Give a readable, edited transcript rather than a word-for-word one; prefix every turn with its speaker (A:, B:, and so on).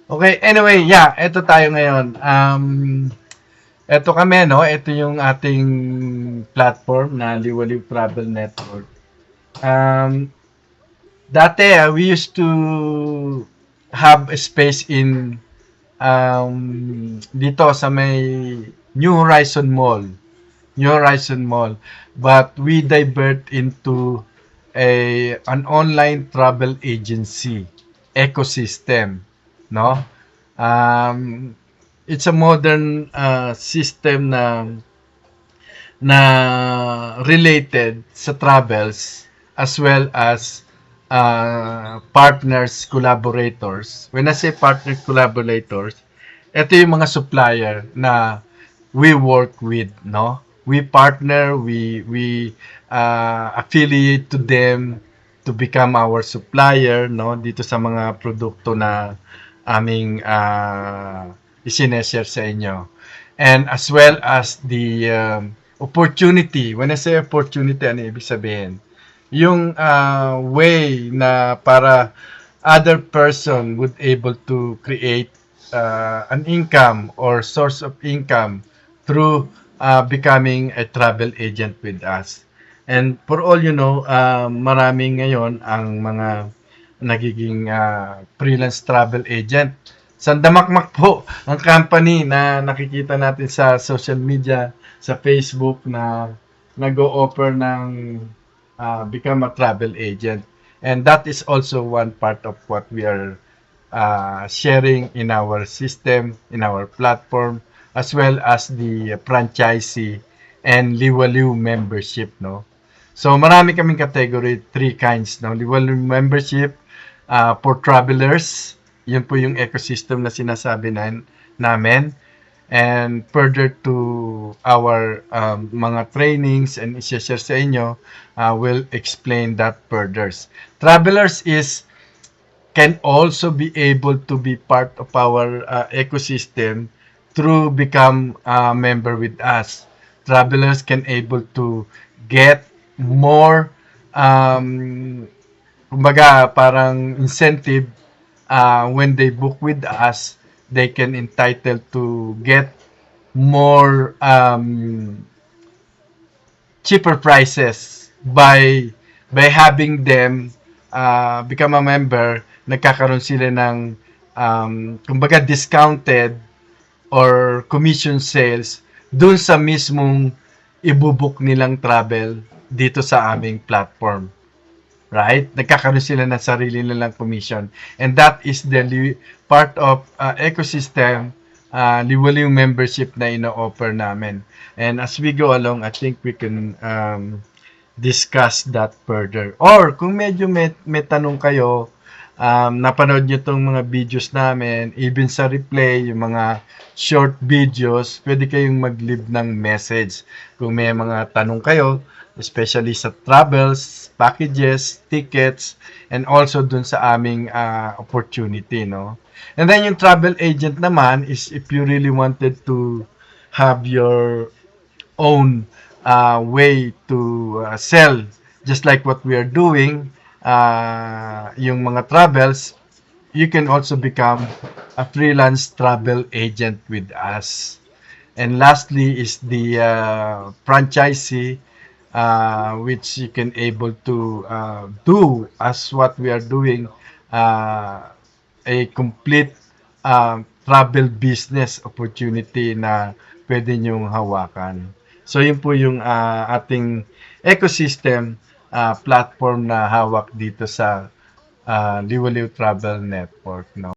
A: Okay, anyway, yeah, eto tayo ngayon. Eto kami, no? Ito yung ating platform na Liwaliw Travel Network. Um, Dati, we used to have a space in dito sa may New Horizon Mall. New Horizon Mall. But we divert into an online travel agency ecosystem, no? Um, it's a modern system na related sa travels as well as partners, collaborators. When I say partner collaborators, ito yung mga supplier na we work with, no? We partner, we affiliate to them to become our supplier, no? Dito sa mga produkto na aming isineshare sa inyo. And as well as the opportunity. When I say opportunity, ano ibig sabihin? Yung way na para other person would able to create an income or source of income through becoming a travel agent with us. And for all you know, maraming ngayon ang mga nagiging freelance travel agent. Sandamakmak po ang company na nakikita natin sa social media, sa Facebook na nag-o-offer ng become a travel agent. And that is also one part of what we are sharing in our system, in our platform, as well as the franchisee and Liwaliw membership, no? So marami kaming category, three kinds, no? Liwaliw membership for travelers, yun po yung ecosystem na sinasabi namin. And further to our mga trainings and i-share sa inyo, will explain that further. Travelers can also be able to be part of our ecosystem through become a member with us. Travelers can able to get more kumbaga parang incentive when they book with us, they can entitled to get more cheaper prices by having them become a member. Nagkakaroon sila ng kumbaga discounted or commission sales dun sa mismong ibubuk nilang travel dito sa aming platform. Right? Nagkakaroon sila ng sarili nilang commission. And that is the part of ecosystem Liwaliw membership na ino-offer namin. And as we go along, I think we can discuss that further. Or kung medyo may tanong kayo, napanood nyo itong mga videos namin, even sa replay, yung mga short videos, pwede kayong mag-leave ng message. Kung may mga tanong kayo, especially sa travels, packages, tickets, and also dun sa aming opportunity, no? And then yung travel agent naman is if you really wanted to have your own way to sell, just like what we are doing, yung mga travels, you can also become a freelance travel agent with us. And lastly is the franchisee, which you can able to do as what we are doing, a complete travel business opportunity na pwede nyong hawakan. So yun po yung ating ecosystem platform na hawak dito sa Liwaliw Travel Network, no?